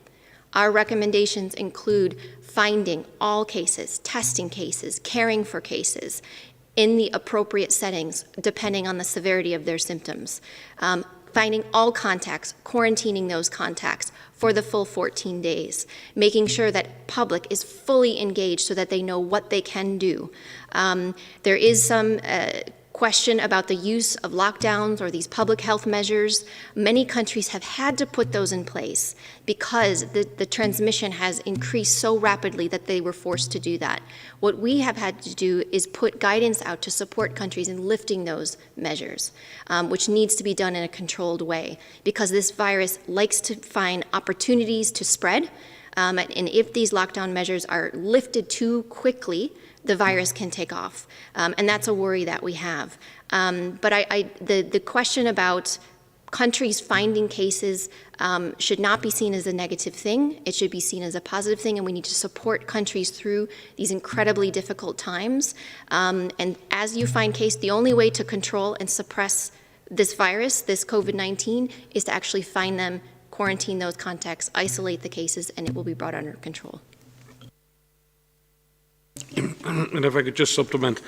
Our recommendations include finding all cases, testing cases, caring for cases in the appropriate settings, depending on the severity of their symptoms. Finding all contacts, quarantining those contacts for the full 14 days, making sure that public is fully engaged so that they know what they can do. There is some question about the use of lockdowns or these public health measures, many countries have had to put those in place because the transmission has increased so rapidly that they were forced to do that. What we have had to do is put guidance out to support countries in lifting those measures, which needs to be done in a controlled way because this virus likes to find opportunities to spread. And if these lockdown measures are lifted too quickly, the virus can take off. And that's a worry that we have. But the question about countries finding cases should not be seen as a negative thing. It should be seen as a positive thing, and we need to support countries through these incredibly difficult times. And as you find cases, the only way to control and suppress this virus, this COVID-19, is to actually find them, quarantine those contacts, isolate the cases, and it will be brought under control. And if I could just supplement,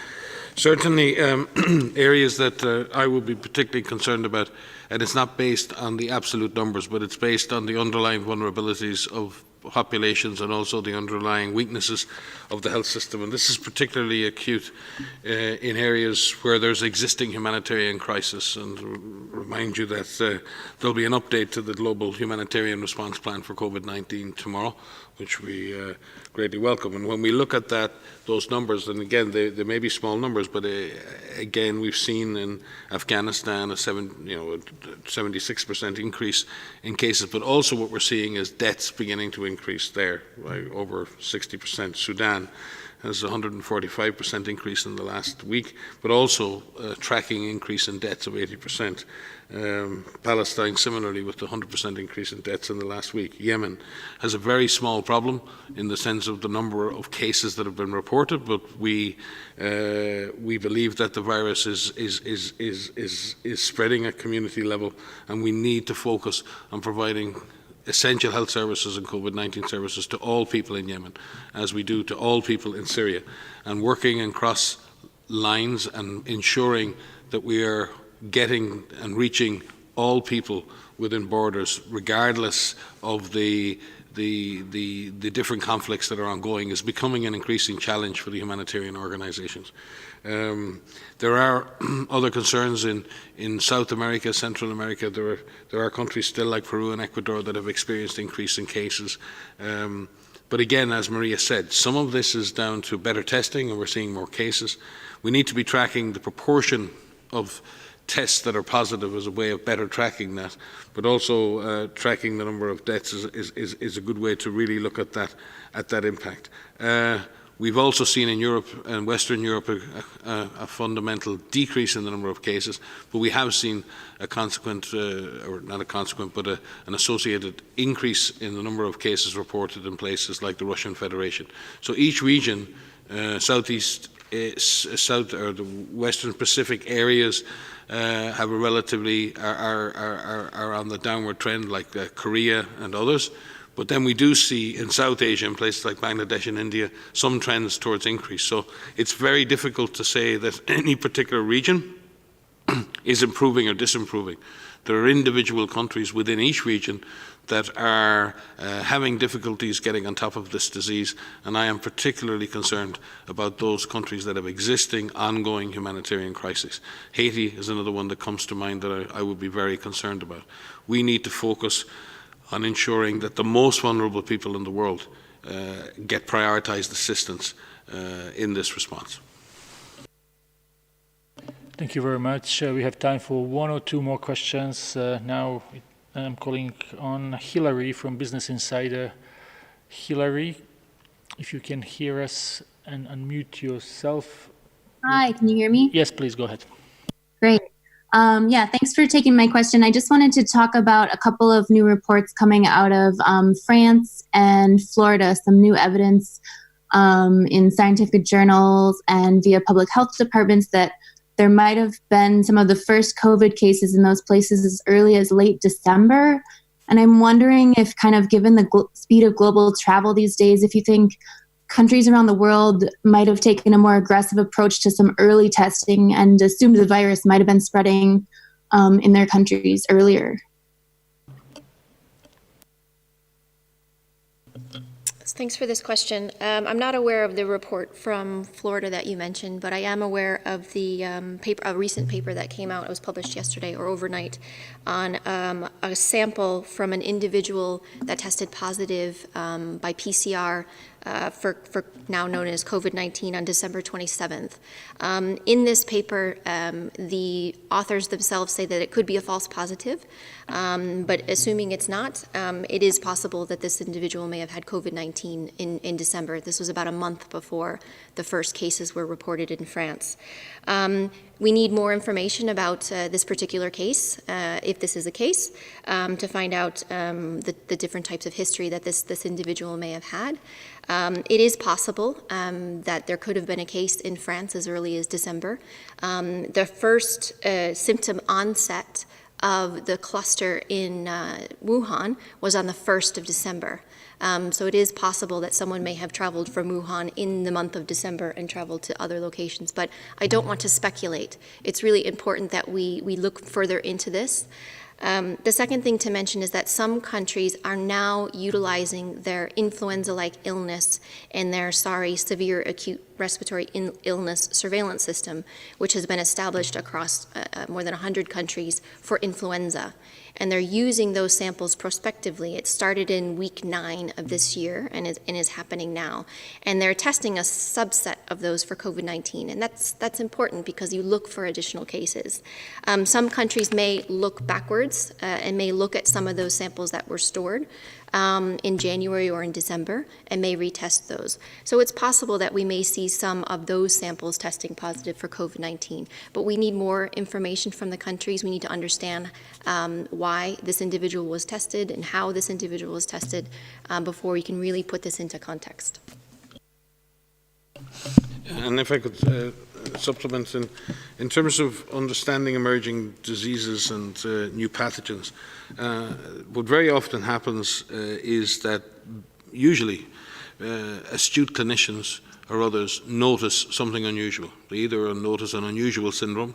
certainly areas that I would be particularly concerned about, and it's not based on the absolute numbers, but it's based on the underlying vulnerabilities of populations and also the underlying weaknesses of the health system. And this is particularly acute in areas where there's existing humanitarian crisis. And remind you that there'll be an update to the global humanitarian response plan for COVID-19 tomorrow, which we greatly welcome. And when we look at those numbers, and again, they may be small numbers, but again, we've seen in Afghanistan a 76% increase in cases, but also what we're seeing is deaths beginning to increase there by over 60%. Sudan has a 145% increase in the last week, but also a tracking increase in deaths of 80%. Palestine similarly with the 100% increase in deaths in the last week. Yemen has a very small problem in the sense of the number of cases that have been reported, but we believe that the virus is spreading at community level, and we need to focus on providing essential health services and COVID-19 services to all people in Yemen, as we do to all people in Syria, and working across lines and ensuring that we are getting and reaching all people within borders, regardless of the different conflicts that are ongoing, is becoming an increasing challenge for the humanitarian organizations. There are other concerns in South America, Central America. There are countries still like Peru and Ecuador that have experienced increase in cases. But again, as Maria said, some of this is down to better testing, and we're seeing more cases. We need to be tracking the proportion of tests that are positive as a way of better tracking that, but also tracking the number of deaths is a good way to really look at that impact. We've also seen in Europe and Western Europe a fundamental decrease in the number of cases, but we have seen a consequent, or not a consequent, but an associated increase in the number of cases reported in places like the Russian Federation. So each region, Southeast, South or the Western Pacific areas have a relatively are on the downward trend, like Korea and others. But then we do see in South Asia, in places like Bangladesh and India, some trends towards increase. So it's very difficult to say that any particular region is improving or disimproving. There are individual countries within each region that are having difficulties getting on top of this disease, and I am particularly concerned about those countries that have existing ongoing humanitarian crises. Haiti is another one that comes to mind that I would be very concerned about. We need to focus on ensuring that the most vulnerable people in the world get prioritized assistance in this response. Thank you very much. We have time for one or two more questions. Now I'm calling on Hilary from Business Insider. Hilary, if you can hear us and unmute yourself. Hi, can you hear me? Yes, please go ahead. Great. Yeah, thanks for taking my question. I just wanted to talk about a couple of new reports coming out of France and Florida, some new evidence in scientific journals and via public health departments that there might have been some of the first COVID cases in those places as early as late December. And I'm wondering if, kind of given the speed of global travel these days, if you think countries around the world might have taken a more aggressive approach to some early testing and assumed the virus might have been spreading in their countries earlier. Thanks for this question. I'm not aware of the report from Florida that you mentioned, but I am aware of the a recent paper that came out. It was published yesterday or overnight on a sample from an individual that tested positive by PCR for now known as COVID-19 on December 27th. In this paper, the authors themselves say that it could be a false positive, but assuming it's not, it is possible that this individual may have had COVID-19 in December. This was about a month before the first cases were reported in France. We need more information about this particular case, if this is the case, to find out the different types of history that this individual may have had. It is possible that there could have been a case in France as early as December. The first symptom onset of the cluster in Wuhan was on the 1st of December. So it is possible that someone may have traveled from Wuhan in the month of December and traveled to other locations, but I don't want to speculate. It's really important that we look further into this. The second thing to mention is that some countries are now utilizing their influenza-like illness and their severe acute respiratory illness surveillance system, which has been established across more than 100 countries for influenza. And they're using those samples prospectively. It started in week 9 of this year and is happening now. And they're testing a subset of those for COVID-19. And that's important because you look for additional cases. Some countries may look backwards and may look at some of those samples that were stored in January or in December and may retest those. So it's possible that we may see some of those samples testing positive for COVID-19, but we need more information from the countries. We need to understand why this individual was tested and how this individual was tested before we can really put this into context. And if I could supplement, in terms of understanding emerging diseases and new pathogens, what very often happens is that usually astute clinicians or others notice something unusual. They either notice an unusual syndrome.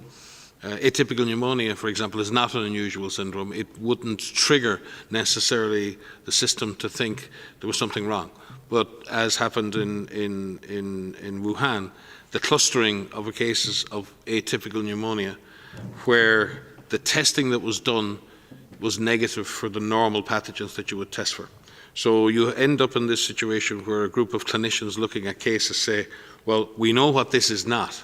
Atypical pneumonia, for example, is not an unusual syndrome. It wouldn't trigger necessarily the system to think there was something wrong. But as happened in Wuhan, the clustering of cases of atypical pneumonia, where the testing that was done was negative for the normal pathogens that you would test for. So you end up in this situation where a group of clinicians looking at cases say, well, we know what this is not,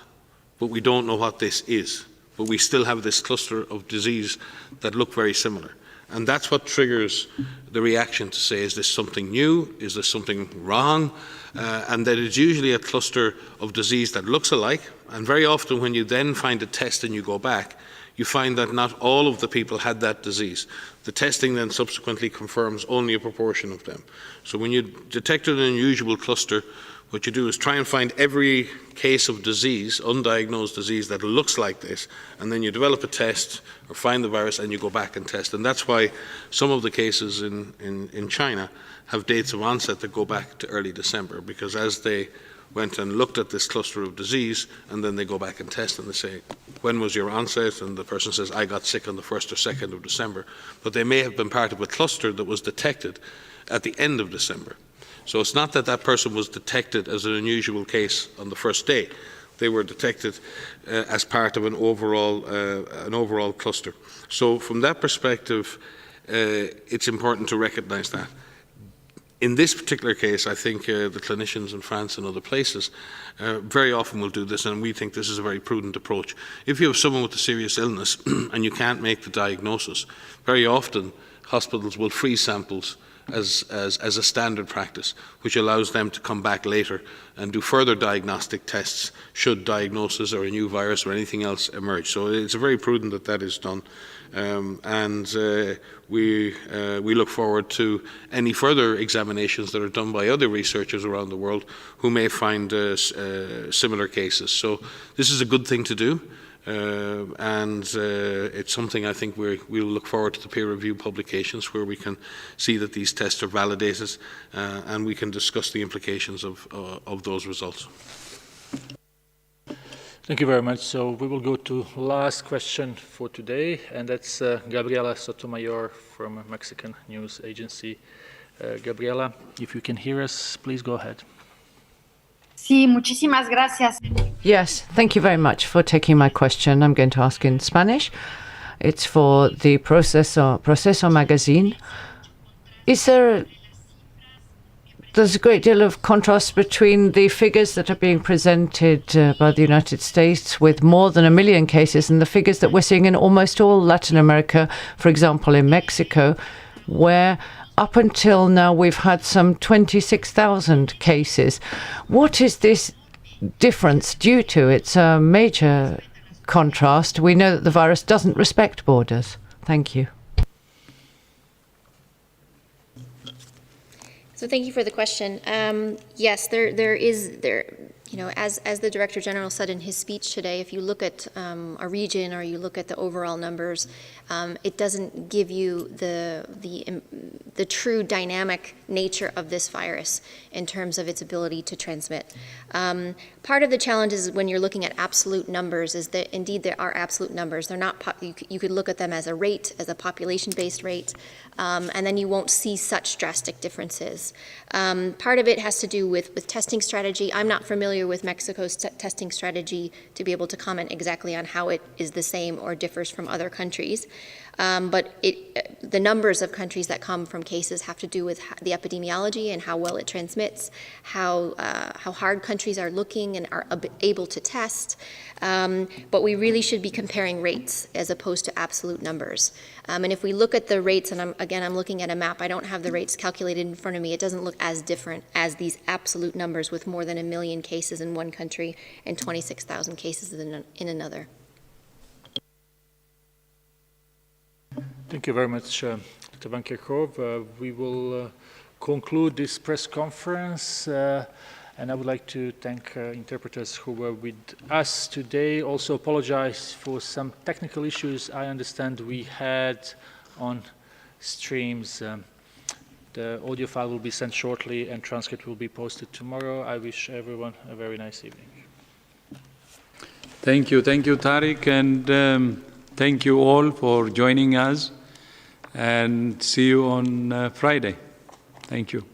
but we don't know what this is. But we still have this cluster of disease that look very similar. And that's what triggers the reaction to say, is this something new? Is there something wrong? And that it's usually a cluster of disease that looks alike. And very often when you then find a test and you go back, you find that not all of the people had that disease. The testing then subsequently confirms only a proportion of them. So when you detected an unusual cluster, what you do is try and find every case of disease, undiagnosed disease, that looks like this, and then you develop a test or find the virus and you go back and test. And that's why some of the cases in China have dates of onset that go back to early December, because as they went and looked at this cluster of disease, and then they go back and test and they say, when was your onset? And the person says, I got sick on the 1st or 2nd of December. But they may have been part of a cluster that was detected at the end of December. So it's not that that person was detected as an unusual case on the first day. They were detected as part of an overall cluster. So from that perspective, it's important to recognize that. In this particular case, I think the clinicians in France and other places very often will do this, and we think this is a very prudent approach. If you have someone with a serious illness and you can't make the diagnosis, very often hospitals will freeze samples as a standard practice, which allows them to come back later and do further diagnostic tests should diagnosis or a new virus or anything else emerge. So it's very prudent that that is done. We look forward to any further examinations that are done by other researchers around the world who may find similar cases. So this is a good thing to do. It's something I think we'll look forward to the peer review publications where we can see that these tests are validated and we can discuss the implications of those results. Thank you very much. So we will go to last question for today, and that's Gabriela Sotomayor from a Mexican news agency. Gabriela, if you can hear us, please go ahead. Sí, muchísimas gracias. Yes, thank you very much for taking my question. I'm going to ask in Spanish. It's for the Proceso magazine. There's a great deal of contrast between the figures that are being presented by the United States with more than 1 million cases and the figures that we're seeing in almost all Latin America, for example, in Mexico, where up until now we've had some 26,000 cases. What is this difference due to? It's a major contrast. We know that the virus doesn't respect borders. Thank you. So thank you for the question. Yes, there is, as the Director General said in his speech today, if you look at a region or you look at the overall numbers, it doesn't give you the true dynamic nature of this virus in terms of its ability to transmit. Part of the challenge is when you're looking at absolute numbers is that indeed there are absolute numbers. They're not, you could look at them as a rate, as a population-based rate, and then you won't see such drastic differences. Part of it has to do with testing strategy. I'm not familiar with Mexico's testing strategy to be able to comment exactly on how it is the same or differs from other countries. But the numbers of countries that come from cases have to do with the epidemiology and how well it transmits, how hard countries are looking and are able to test. But we really should be comparing rates as opposed to absolute numbers. And if we look at the rates, and I'm looking at a map, I don't have the rates calculated in front of me, it doesn't look as different as these absolute numbers with more than 1 million cases in one country and 26,000 cases in another. Thank you very much, Dr. Van Kerkhove. We will conclude this press conference, and I would like to thank interpreters who were with us today. Also apologize for some technical issues I understand we had on streams. The audio file will be sent shortly and transcript will be posted tomorrow. I wish everyone a very nice evening. Thank you, Tariq, and thank you all for joining us, and see you on Friday. Thank you.